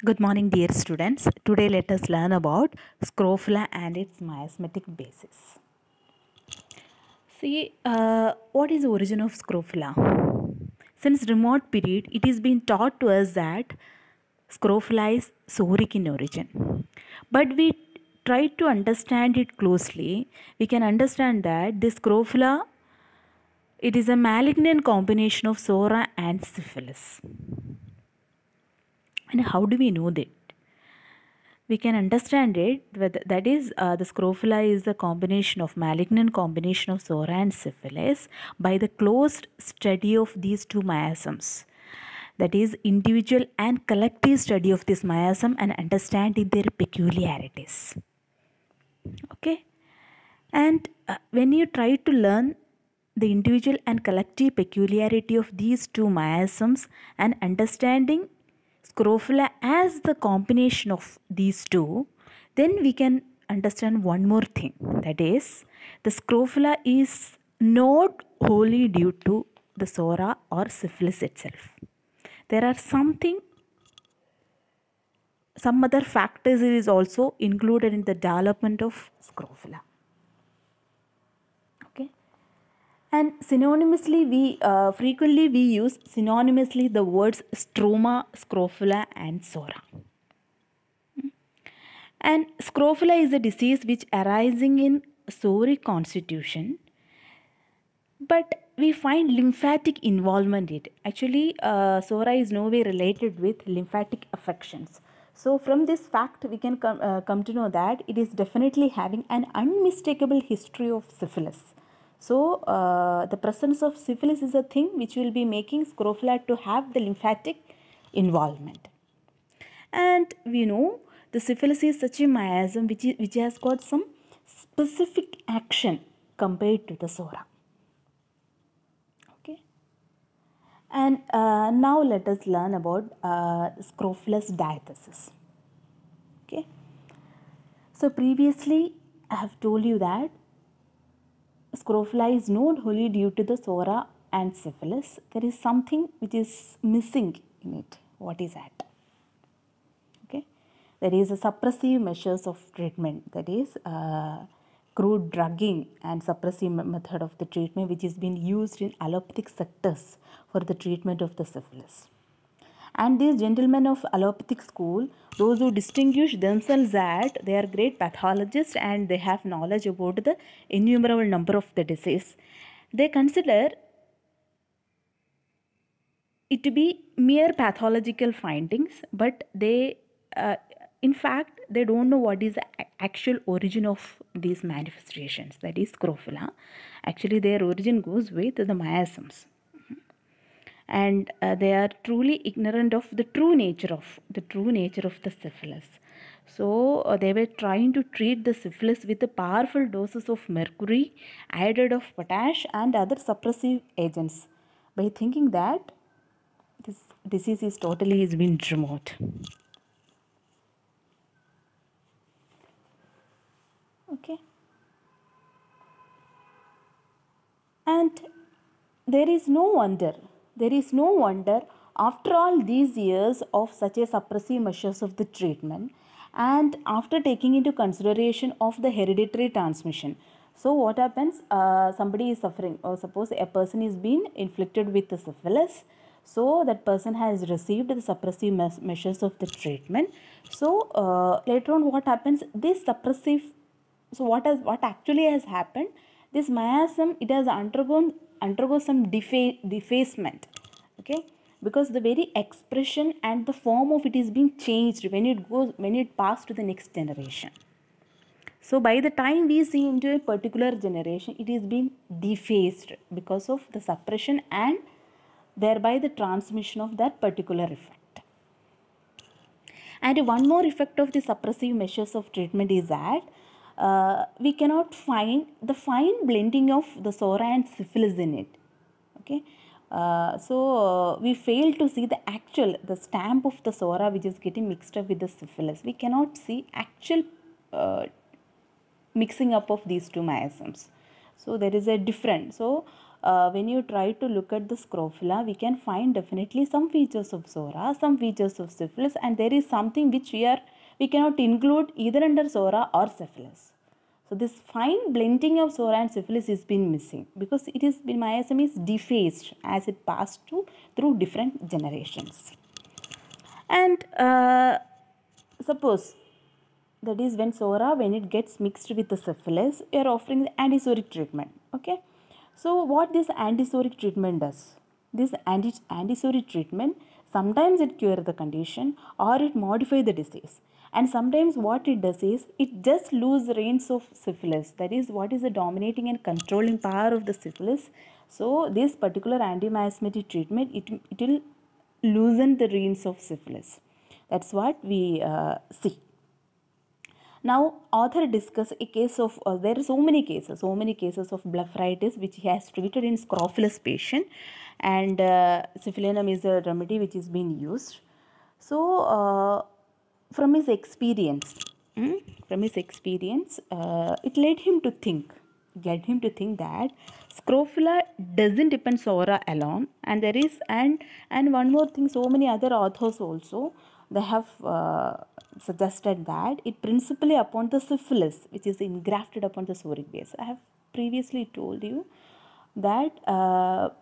Good morning, dear students. Today, let us learn about scrofula and its miasmatic basis. See, what is the origin of scrofula? Since remote period, it is been taught to us that scrofula is sauric in origin. But we try to understand it closely. We can understand that this scrofula it is a malignant combination of sora and syphilis. And how do we know that? We can understand it that is the scrofula is a combination of malignant combination of sora and syphilis by the closed study of these two miasms, that is individual and collective study of this miasm and understanding their peculiarities. Okay, and when you try to learn the individual and collective peculiarity of these two miasms and understanding scrofula as the combination of these two, then we can understand one more thing, that is the scrofula is not wholly due to the sora or syphilis itself. There are some other factors is also included in the development of scrofula. Okay, and synonymously we frequently we use synonymously the words stroma, scrofula and sora. And scrofula is a disease which arising in soric constitution, but we find lymphatic involvement in it. Actually, sora is no way related with lymphatic affections. So from this fact, we can come to know that it is definitely having an unmistakable history of syphilis. So the presence of syphilis is a thing which will be making scrofula to have the lymphatic involvement. And we know the syphilis is such a miasm which has got some specific action compared to the sora. Okay, and now let us learn about scrofulous diathesis. Okay, so previously I have told you that scrofula is not wholly due to the sora and syphilis. There is something which is missing in it. What is that? Okay, there is a suppressive measures of treatment, that is crude drugging and suppressive method of the treatment which is being used in allopathic sectors for the treatment of the syphilis. And these gentlemen of allopathic school, those who distinguish themselves that they are great pathologists and they have knowledge about the innumerable number of the disease, they consider it to be mere pathological findings, but they in fact they don't know what is the actual origin of these manifestations, that is scrofula. Actually their origin goes with the miasms, and they are truly ignorant of the true nature of the syphilis. So they were trying to treat the syphilis with the powerful doses of mercury, iodide of potash and other suppressive agents, by thinking that this disease is totally has been removed. Okay, and there is no wonder after all these years of such a suppressive measures of the treatment, and after taking into consideration of the hereditary transmission. So what happens, somebody is suffering, or suppose a person is being inflicted with the syphilis, so that person has received the suppressive measures of the treatment. So later on what happens, this suppressive, so what actually has happened, this miasm, it has undergo some defacement. Okay, because the very expression and the form of it is being changed when it passed to the next generation. So by the time we see into a particular generation, it is being defaced because of the suppression and thereby the transmission of that particular effect. And one more effect of the suppressive measures of treatment is that we cannot find the fine blending of the sora and syphilis in it. Okay, so we fail to see the stamp of the sora which is getting mixed up with the syphilis. We cannot see actual mixing up of these two miasms. So there is a difference. So when you try to look at the scrofula, we can find definitely some features of Zora, some features of syphilis, and there is something which we cannot include either under Zora or syphilis. So this fine blending of Zora and syphilis is been missing because it is miasm is defaced as it passed through different generations. And suppose that is when Zora, when it gets mixed with the syphilis, you are offering the antisoric treatment. Okay. So what this antisoric treatment does? This antisoric treatment, sometimes it cures the condition or it modifies the disease. And sometimes what it does is, it just loses reins of syphilis. That is, what is the dominating and controlling power of the syphilis. So this particular anti-miasmatic treatment, it will loosen the reins of syphilis. That's what we see. Now, author discuss a case of, there are so many cases of blepharitis which he has treated in scrofulous patient, and syphilinum is a remedy which is being used. So, from his experience, it led him to think that scrofula doesn't depend Zora alone, and there is and one more thing, so many other authors also, they have suggested that it principally upon the syphilis which is engrafted upon the Zoric base. I have previously told you that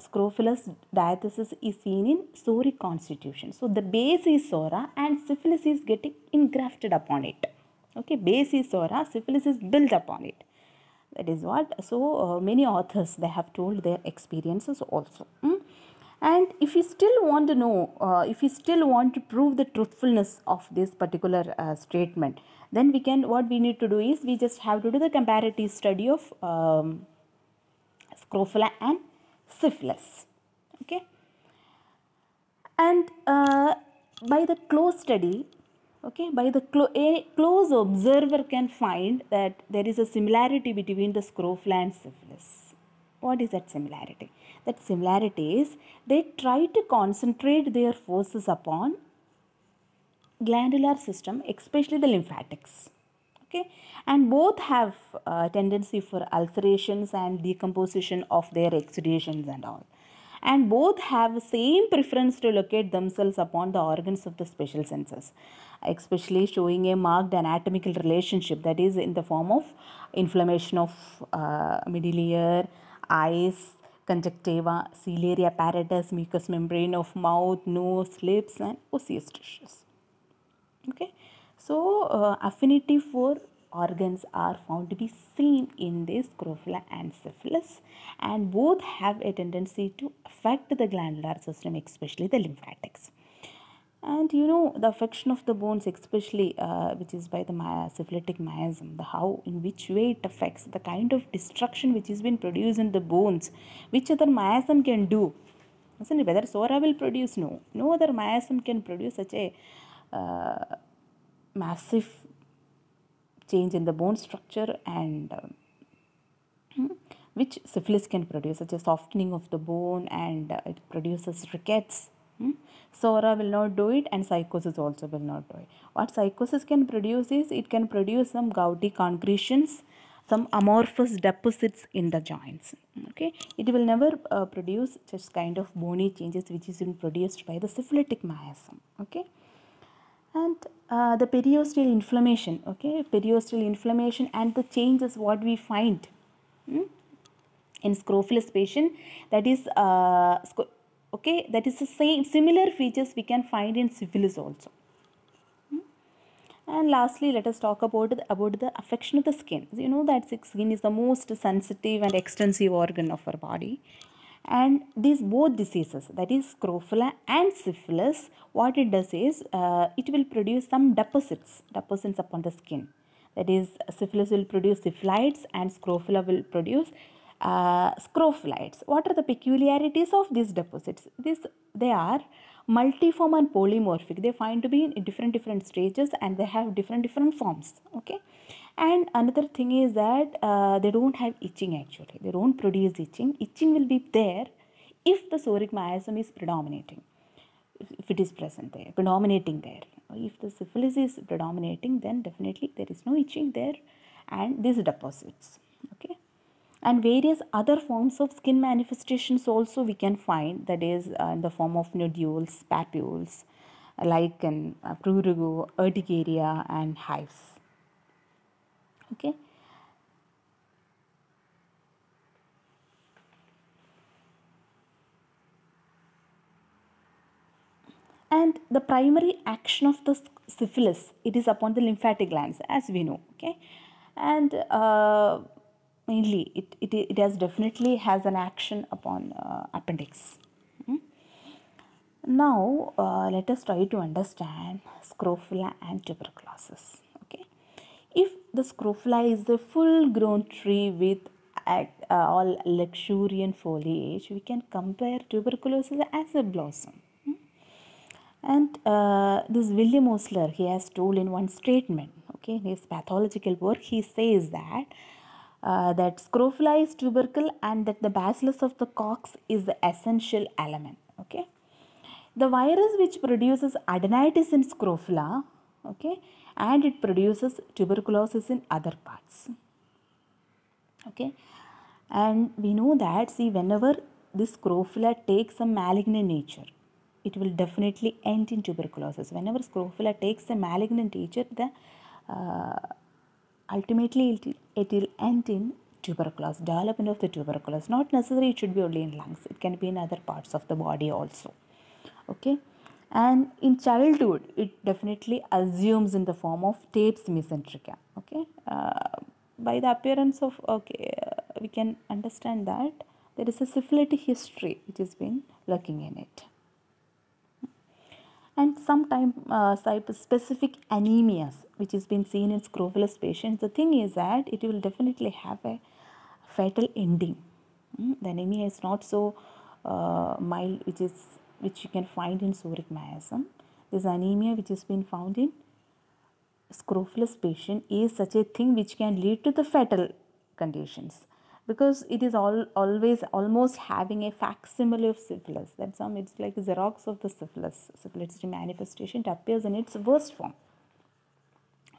scrofulous diathesis is seen in Zoric constitution. So the base is Zora and syphilis is getting engrafted upon it. Okay, base is Zora, syphilis is built upon it. That is what. So many authors, they have told their experiences also. And if you still want to know, if you still want to prove the truthfulness of this particular statement, then what we need to do is, we just have to do the comparative study of scrofula and syphilis. Okay. And by the close study, okay, by the a close observer can find that there is a similarity between the scrofula and syphilis. What is that similarity? That similarity is, they try to concentrate their forces upon glandular system, especially the lymphatics. Okay, and both have a tendency for ulcerations and decomposition of their exudations and all. And both have the same preference to locate themselves upon the organs of the special senses, especially showing a marked anatomical relationship, that is in the form of inflammation of middle ear, eyes, conjunctiva, ciliary apparatus, mucous membrane of mouth, nose, lips, and osseous tissues. Okay, so affinity for organs are found to be seen in this scrofula and syphilis, and both have a tendency to affect the glandular system, especially the lymphatics. And you know, the affection of the bones, especially which is by the syphilitic miasm, in which way it affects, the kind of destruction which has been produced in the bones, which other miasm can do. Isn't it? Whether Zora will produce, no other miasm can produce such a massive change in the bone structure, and which syphilis can produce, such a softening of the bone, and it produces rickets. Zora will not do it, and psychosis also will not do it. What psychosis can produce is, it can produce some gouty concretions, some amorphous deposits in the joints. Okay, it will never produce such kind of bony changes which is produced by the syphilitic miasm. Okay. And the periosteal inflammation, okay, periosteal inflammation and the changes what we find in scrofulous patient, that is okay, that is the same similar features we can find in syphilis also. And lastly, let us talk about the affection of the skin. You know that skin is the most sensitive and extensive organ of our body. And these both diseases, that is scrofula and syphilis, what it does is, it will produce some deposits upon the skin. That is, syphilis will produce syphilites and scrofula will produce scrophilites. What are the peculiarities of these deposits? They are multiform and polymorphic. They find to be in different stages, and they have different forms. Okay. And another thing is that they don't have itching actually. They don't produce itching. Itching will be there if the Zoric miasm is predominating. If it is present there, predominating there. If the syphilis is predominating, then definitely there is no itching there and these deposits. Okay. And various other forms of skin manifestations also we can find, that is in the form of nodules, papules, lichen, prurigo, urticaria and hives. Okay. And the primary action of the syphilis, it is upon the lymphatic glands, as we know. Okay. And mainly it has definitely has an action upon appendix. Now let us try to understand scrofula and tuberculosis. Okay, if the scrofula is the full grown tree with all luxuriant foliage, we can compare tuberculosis as a blossom. And this William Osler, he has told in one statement, okay, in his pathological work, he says that that scrofula is tubercle and that the bacillus of the Koch is the essential element. Okay, the virus which produces adenitis in scrofula, okay, and it produces tuberculosis in other parts. Okay, and we know that, see, whenever this scrofula takes a malignant nature, it will definitely end in tuberculosis. Whenever scrofula takes a malignant nature, the ultimately it will end in tuberculosis, development of the tuberculosis. Not necessarily it should be only in lungs, it can be in other parts of the body also. Okay, and in childhood it definitely assumes in the form of Tabes mesenterica. Okay, by the appearance of, okay, we can understand that there is a syphilitic history which has been lurking in it. And sometimes specific anemias which has been seen in scrofulous patients. The thing is that it will definitely have a fatal ending. The anemia is not so mild, which you can find in psoriatic miasm. This anemia which has been found in scrofulous patient is such a thing which can lead to the fatal conditions, because it is always almost having a facsimile of syphilis. That's it's like a Xerox of the syphilis. Syphilis manifestation, it appears in its worst form.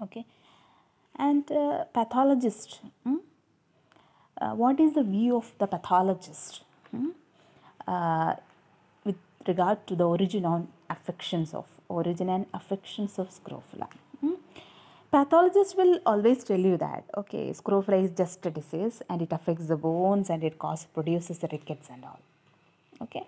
Okay, and pathologist. What is the view of the pathologist with regard to the origin and affections of scrofula? Pathologists will always tell you that, okay, scrofula is just a disease and it affects the bones and it produces rickets and all. Okay.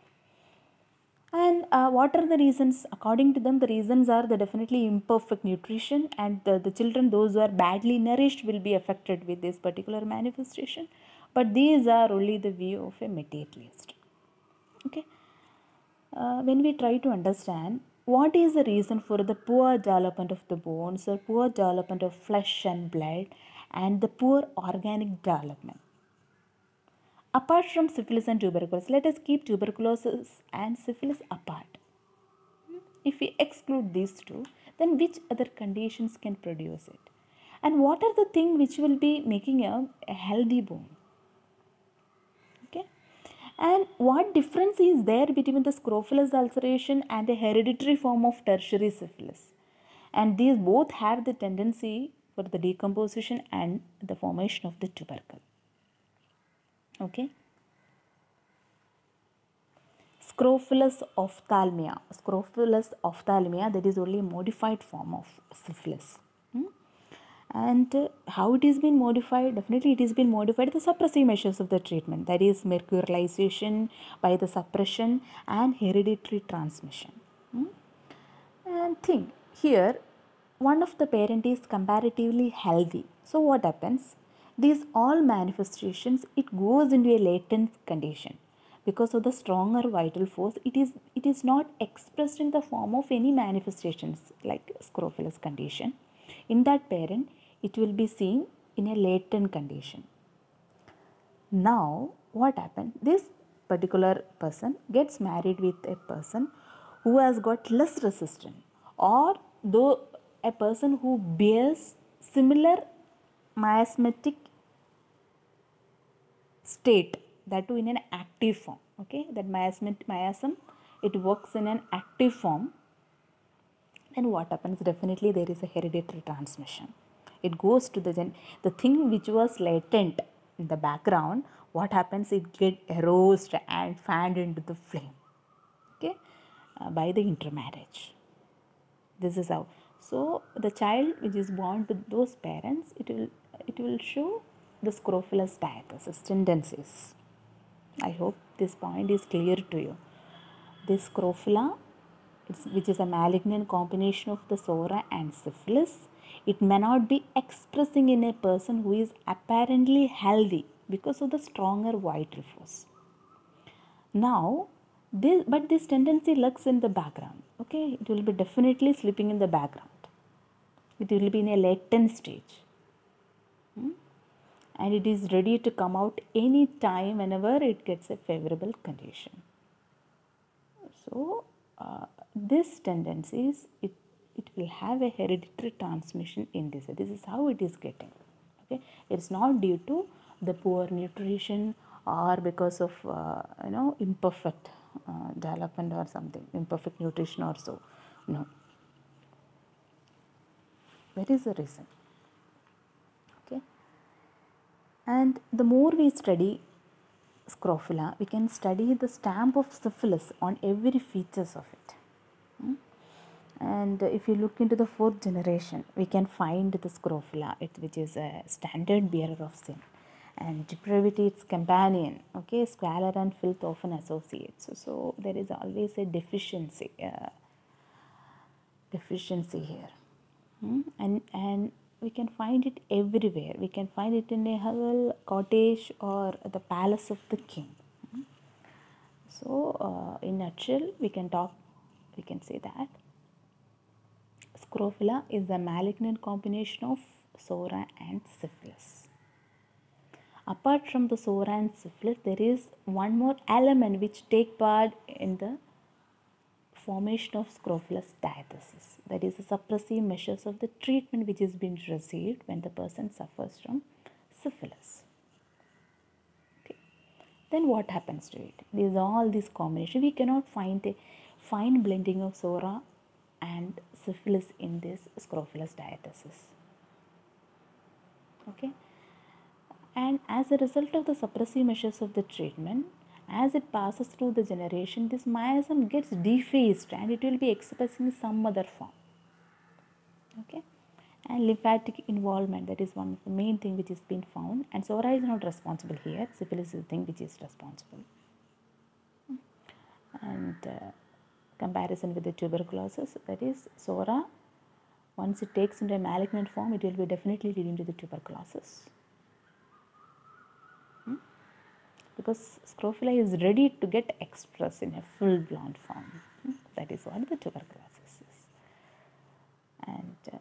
And what are the reasons? According to them, the reasons are the definitely imperfect nutrition, and the children, those who are badly nourished, will be affected with this particular manifestation. But these are only the view of a materialist. Okay. When we try to understand what is the reason for the poor development of the bones or poor development of flesh and blood and the poor organic development. Apart from syphilis and tuberculosis, let us keep tuberculosis and syphilis apart. If we exclude these two, then which other conditions can produce it? And what are the things which will be making a healthy bone? Okay. And what difference is there between the scrofulous ulceration and the hereditary form of tertiary syphilis? And these both have the tendency for the decomposition and the formation of the tubercle. Okay. Scrofulous ophthalmia. Scrofulous ophthalmia, that is only a modified form of syphilis. And how it is been modified? Definitely it has been modified the suppressive measures of the treatment, that is mercurialization by the suppression and hereditary transmission. And think here, one of the parent is comparatively healthy. So what happens? These all manifestations, it goes into a latent condition. Because of the stronger vital force, it is not expressed in the form of any manifestations like scrofulous condition. In that parent, it will be seen in a latent condition. Now, what happened? This particular person gets married with a person who has got less resistance, or though a person who bears similar miasmatic state, that too in an active form. Okay, that miasm, it works in an active form. Then what happens? Definitely there is a hereditary transmission. It goes to the thing which was latent, in the background, what happens? It get erased and fanned into the flame, okay, by the intermarriage. This is how. So the child which is born to those parents, it will show the scrophulous diathesis tendencies. I hope this point is clear to you. This scrofula, which is a malignant combination of the SORA and syphilis, it may not be expressing in a person who is apparently healthy because of the stronger vital force. Now, this tendency lurks in the background. Okay, it will be definitely sleeping in the background. It will be in a latent stage. And it is ready to come out any time whenever it gets a favorable condition. So, this tendencies, it will have a hereditary transmission in this. This is how it is getting. Okay, it's not due to the poor nutrition or because of imperfect development or something, imperfect nutrition or so. No, that is the reason. Okay, and the more we study scrofula, we can study the stamp of syphilis on every features of it. And if you look into the fourth generation, we can find the scrofula, which is a standard bearer of sin, and depravity its companion. Okay, squalor and filth often associates. So there is always a deficiency here. And we can find it everywhere. We can find it in a hovel, cottage, or the palace of the king. So in a nutshell, we can say that scrofula is a malignant combination of SORA and syphilis. Apart from the SORA and syphilis, there is one more element which take part in the formation of scrofulous diathesis. That is the suppressive measures of the treatment which is being received when the person suffers from syphilis. Okay. Then what happens to it? These all these combination. We cannot find a fine blending of SORA and syphilis in this scrofulous diathesis. Okay. And as a result of the suppressive measures of the treatment, as it passes through the generation, this miasm gets defaced and it will be expressed in some other form. Okay, and lymphatic involvement, that is one of the main thing which is been found, and SORA is not responsible here. Syphilis is the thing which is responsible. And comparison with the tuberculosis, that is SORA, once it takes into a malignant form, it will be definitely leading to the tuberculosis. Because scrofula is ready to get expressed in a full-blown form. That is what the tuberculosis is. And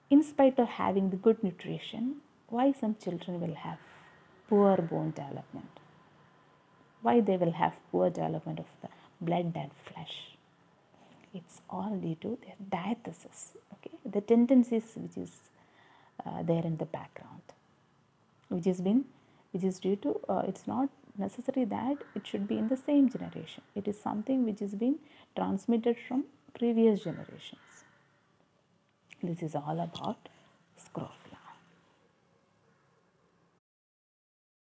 in spite of having the good nutrition, why some children will have poor bone development? Why they will have poor development of the blood and flesh? It's all due to their diathesis. Okay, the tendencies which is there in the background, which is due to, it's not necessary that it should be in the same generation. It is something which is being transmitted from previous generations. This is all about scrofula.